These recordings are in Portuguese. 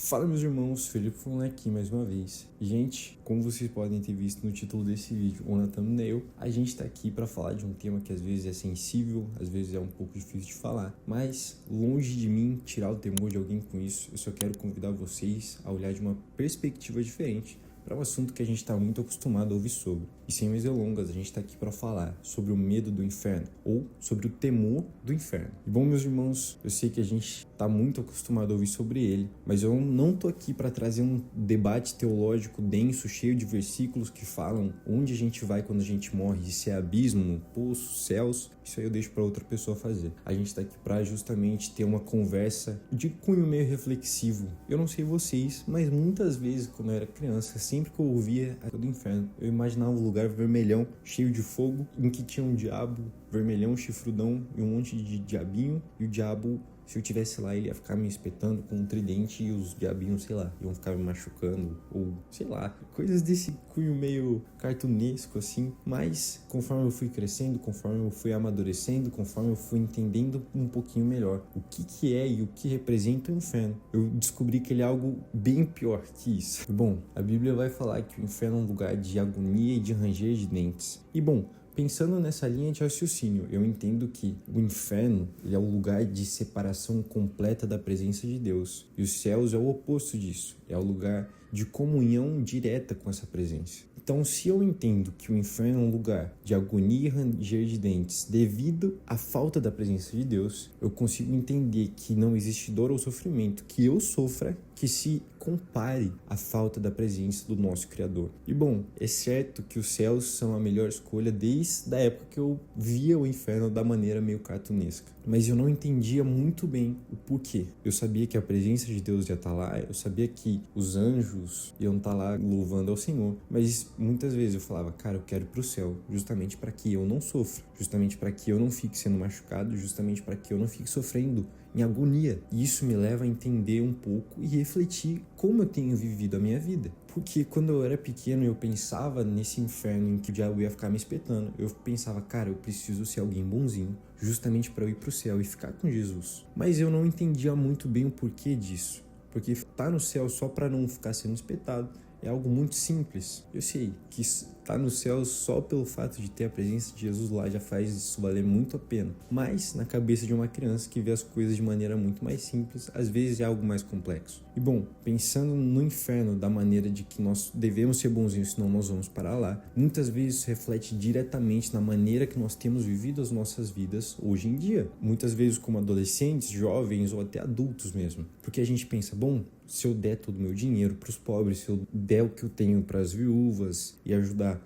Fala, meus irmãos, Felipe falando aqui mais uma vez. Gente, como vocês podem ter visto no título desse vídeo ou na thumbnail, a gente tá aqui para falar de um tema que às vezes é sensível, às vezes é um pouco difícil de falar, mas longe de mim tirar o temor de alguém com isso, eu só quero convidar vocês a olhar de uma perspectiva diferente para um assunto que a gente está muito acostumado a ouvir sobre. E sem mais delongas, a gente está aqui para falar sobre o medo do inferno, ou sobre o temor do inferno. E bom, meus irmãos, eu sei que a gente está muito acostumado a ouvir sobre ele, mas eu não tô aqui para trazer um debate teológico denso, cheio de versículos que falam onde a gente vai quando a gente morre, se é abismo, poço, céus. Isso aí eu deixo para outra pessoa fazer. A gente está aqui para justamente ter uma conversa de cunho meio reflexivo. Eu não sei vocês, mas muitas vezes quando eu era criança, sempre que eu ouvia a do inferno, eu imaginava um lugar vermelhão, cheio de fogo, em que tinha um diabo vermelhão, chifrudão e um monte de diabinho, e o diabo, se eu tivesse lá, ele ia ficar me espetando com um tridente e os diabinhos, sei lá, iam ficar me machucando, ou sei lá, coisas desse cunho meio cartunesco assim. Mas conforme eu fui crescendo, conforme eu fui amadurecendo, conforme eu fui entendendo um pouquinho melhor o que é e o que representa o inferno, eu descobri que ele é algo bem pior que isso. Bom, a Bíblia vai falar que o inferno é um lugar de agonia e de ranger de dentes. E bom, pensando nessa linha de raciocínio, eu entendo que o inferno ele é o lugar de separação completa da presença de Deus. E os céus é o oposto disso, é o lugar de comunhão direta com essa presença. Então, se eu entendo que o inferno é um lugar de agonia e ranger de dentes devido à falta da presença de Deus, eu consigo entender que não existe dor ou sofrimento que eu sofra que se compare à falta da presença do nosso Criador. E bom, é certo que os céus são a melhor escolha desde a época que eu via o inferno da maneira meio cartunesca. Mas eu não entendia muito bem o porquê. Eu sabia que a presença de Deus ia estar lá, eu sabia que os anjos iam estar lá louvando ao Senhor, mas muitas vezes eu falava, cara, eu quero ir para o céu, justamente para que eu não sofra, justamente para que eu não fique sendo machucado, justamente para que eu não fique sofrendo em agonia. E isso me leva a entender um pouco e refletir como eu tenho vivido a minha vida. Porque quando eu era pequeno eu pensava nesse inferno em que o diabo ia ficar me espetando. Eu pensava, cara, eu preciso ser alguém bonzinho, justamente para eu ir pro céu e ficar com Jesus. Mas eu não entendia muito bem o porquê disso. Porque estar no céu só para não ficar sendo espetado é algo muito simples. Eu sei que estar no céu só pelo fato de ter a presença de Jesus lá já faz isso valer muito a pena. Mas na cabeça de uma criança que vê as coisas de maneira muito mais simples, às vezes é algo mais complexo. E bom, pensando no inferno da maneira de que nós devemos ser bonzinhos, senão nós vamos parar lá, muitas vezes isso reflete diretamente na maneira que nós temos vivido as nossas vidas hoje em dia. Muitas vezes como adolescentes, jovens ou até adultos mesmo. Porque a gente pensa, bom, se eu der todo o meu dinheiro para os pobres, se eu der o que eu tenho para as viúvas e ajudar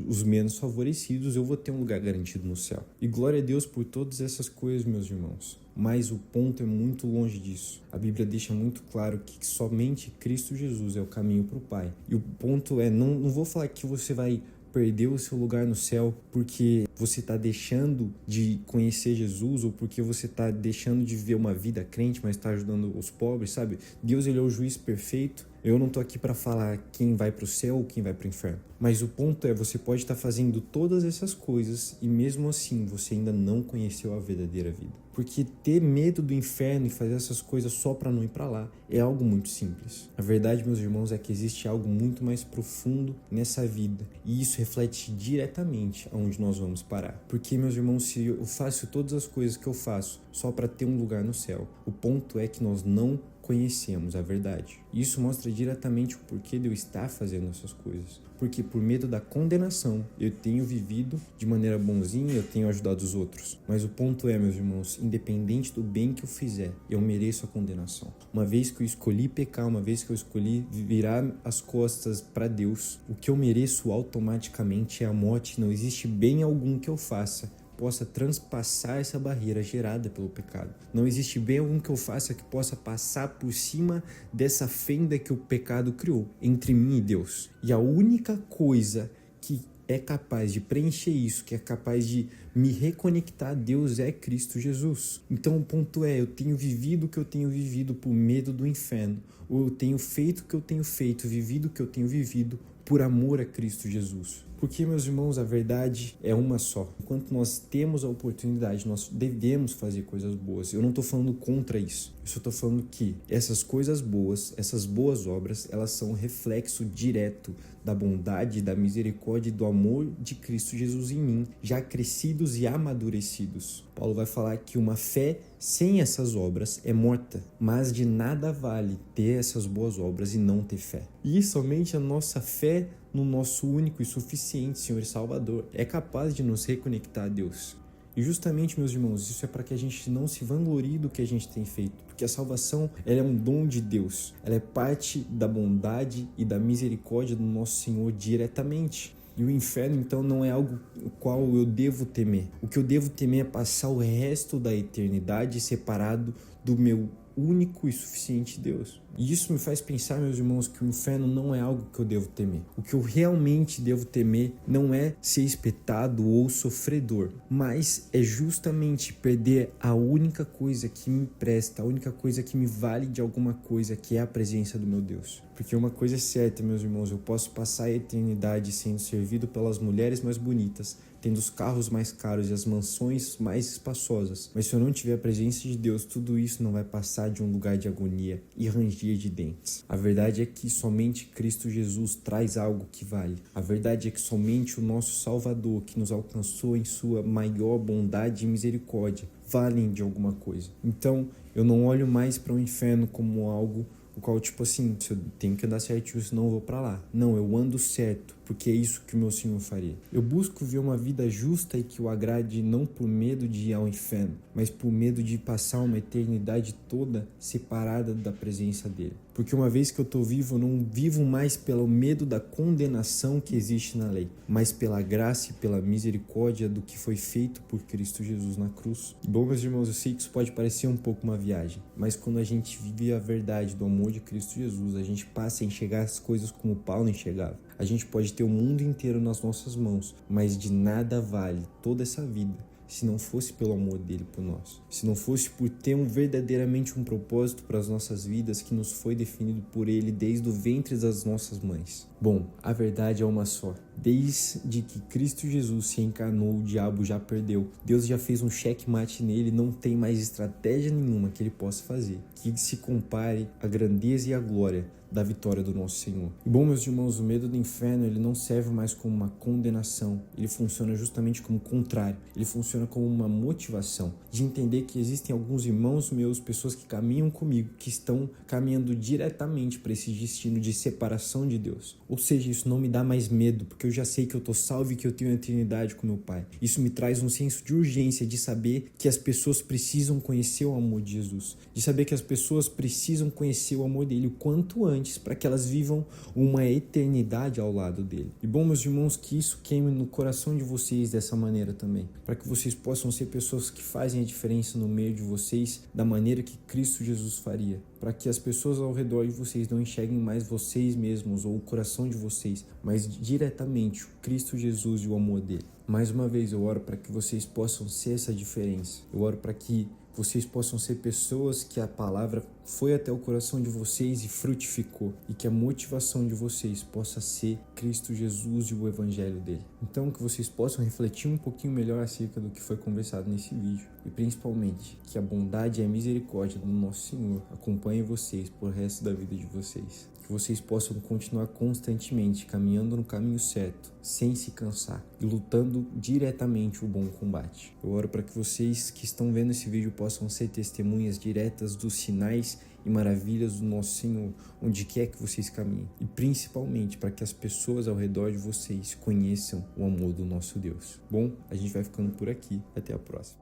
os menos favorecidos, eu vou ter um lugar garantido no céu. E glória a Deus por todas essas coisas, meus irmãos. Mas o ponto é muito longe disso. A Bíblia deixa muito claro que somente Cristo Jesus é o caminho para o Pai. E o ponto é, não vou falar que você vai perder o seu lugar no céu porque você está deixando de conhecer Jesus ou porque você está deixando de viver uma vida crente, mas está ajudando os pobres, sabe? Deus, ele é o juiz perfeito. Eu não tô aqui para falar quem vai pro céu ou quem vai pro inferno. Mas o ponto é, você pode estar fazendo todas essas coisas e mesmo assim você ainda não conheceu a verdadeira vida. Porque ter medo do inferno e fazer essas coisas só para não ir para lá é algo muito simples. A verdade, meus irmãos, é que existe algo muito mais profundo nessa vida. E isso reflete diretamente aonde nós vamos parar. Porque, meus irmãos, se eu faço todas as coisas que eu faço só para ter um lugar no céu, o ponto é que nós não conhecemos a verdade. Isso mostra diretamente o porquê de eu estar fazendo essas coisas. Porque por medo da condenação, eu tenho vivido de maneira bonzinha, eu tenho ajudado os outros. Mas o ponto é, meus irmãos, independente do bem que eu fizer, eu mereço a condenação. Uma vez que eu escolhi pecar, uma vez que eu escolhi virar as costas para Deus, o que eu mereço automaticamente é a morte. Não existe bem algum que eu faça possa transpassar essa barreira gerada pelo pecado. Não existe bem algum que eu faça que possa passar por cima dessa fenda que o pecado criou entre mim e Deus. E a única coisa que é capaz de preencher isso, que é capaz de me reconectar a Deus é Cristo Jesus. Então o ponto é, eu tenho vivido o que eu tenho vivido por medo do inferno, ou eu tenho feito o que eu tenho feito, vivido o que eu tenho vivido por amor a Cristo Jesus. Porque, meus irmãos, a verdade é uma só. Enquanto nós temos a oportunidade, nós devemos fazer coisas boas. Eu não estou falando contra isso. Eu só estou falando que essas coisas boas, essas boas obras, elas são um reflexo direto da bondade, da misericórdia e do amor de Cristo Jesus em mim, já crescidos e amadurecidos. Paulo vai falar que uma fé sem essas obras é morta, mas de nada vale ter essas boas obras e não ter fé. E somente a nossa fé no nosso único e suficiente Senhor e Salvador é capaz de nos reconectar a Deus. E justamente, meus irmãos, isso é para que a gente não se vanglorie do que a gente tem feito, porque a salvação ela é um dom de Deus, ela é parte da bondade e da misericórdia do nosso Senhor diretamente. E o inferno, então, não é algo o qual eu devo temer. O que eu devo temer é passar o resto da eternidade separado do meu único e suficiente Deus. E isso me faz pensar, meus irmãos, que o inferno não é algo que eu devo temer. O que eu realmente devo temer não é ser espetado ou sofredor, mas é justamente perder a única coisa que me presta, a única coisa que me vale de alguma coisa, que é a presença do meu Deus. Porque uma coisa é certa, meus irmãos, eu posso passar a eternidade sendo servido pelas mulheres mais bonitas, tendo os carros mais caros e as mansões mais espaçosas. Mas se eu não tiver a presença de Deus, tudo isso não vai passar de um lugar de agonia e ranger de dentes. A verdade é que somente Cristo Jesus traz algo que vale. A verdade é que somente o nosso Salvador, que nos alcançou em sua maior bondade e misericórdia, valem de alguma coisa. Então, eu não olho mais para o inferno como algo o qual, tipo assim, se eu tenho que andar certinho, senão eu vou pra lá. Não, eu ando certo, porque é isso que o meu Senhor faria. Eu busco ver uma vida justa e que o agrade não por medo de ir ao inferno, mas por medo de passar uma eternidade toda separada da presença dele. Porque uma vez que eu tô vivo, eu não vivo mais pelo medo da condenação que existe na lei, mas pela graça e pela misericórdia do que foi feito por Cristo Jesus na cruz. Bom, meus irmãos, eu sei que isso pode parecer um pouco uma viagem, mas quando a gente vive a verdade do amor de Cristo Jesus, a gente passa a enxergar as coisas como Paulo enxergava. A gente pode ter o mundo inteiro nas nossas mãos, mas de nada vale toda essa vida se não fosse pelo amor dele por nós. Se não fosse por ter verdadeiramente um propósito para as nossas vidas que nos foi definido por ele desde o ventre das nossas mães. Bom, a verdade é uma só. Desde que Cristo Jesus se encarnou, o diabo já perdeu. Deus já fez um checkmate nele, não tem mais estratégia nenhuma que ele possa fazer que se compare à grandeza e à glória da vitória do nosso Senhor. E bom, meus irmãos, o medo do inferno ele não serve mais como uma condenação, ele funciona justamente como o contrário, ele funciona como uma motivação de entender que existem alguns irmãos meus, pessoas que caminham comigo, que estão caminhando diretamente para esse destino de separação de Deus. Ou seja, isso não me dá mais medo, porque eu já sei que eu estou salvo e que eu tenho a eternidade com meu Pai. Isso me traz um senso de urgência de saber que as pessoas precisam conhecer o amor de Jesus, de saber que as pessoas precisam conhecer o amor dele o quanto antes, para que elas vivam uma eternidade ao lado dele. E bom, meus irmãos, que isso queime no coração de vocês dessa maneira também, para que vocês possam ser pessoas que fazem a diferença no meio de vocês da maneira que Cristo Jesus faria, para que as pessoas ao redor de vocês não enxerguem mais vocês mesmos ou o coração de vocês, mas diretamente o Cristo Jesus e o amor dele. Mais uma vez eu oro para que vocês possam ser essa diferença. Eu oro para que vocês possam ser pessoas que a palavra foi até o coração de vocês e frutificou, e que a motivação de vocês possa ser Cristo Jesus e o evangelho dele. Então que vocês possam refletir um pouquinho melhor acerca do que foi conversado nesse vídeo, e principalmente que a bondade e a misericórdia do nosso Senhor acompanhem vocês por resto da vida de vocês. Que vocês possam continuar constantemente caminhando no caminho certo, sem se cansar e lutando diretamente o bom combate. Eu oro para que vocês que estão vendo esse vídeo possam ser testemunhas diretas dos sinais e maravilhas do nosso Senhor, onde quer que vocês caminhem. E principalmente para que as pessoas ao redor de vocês conheçam o amor do nosso Deus. Bom, a gente vai ficando por aqui. Até a próxima.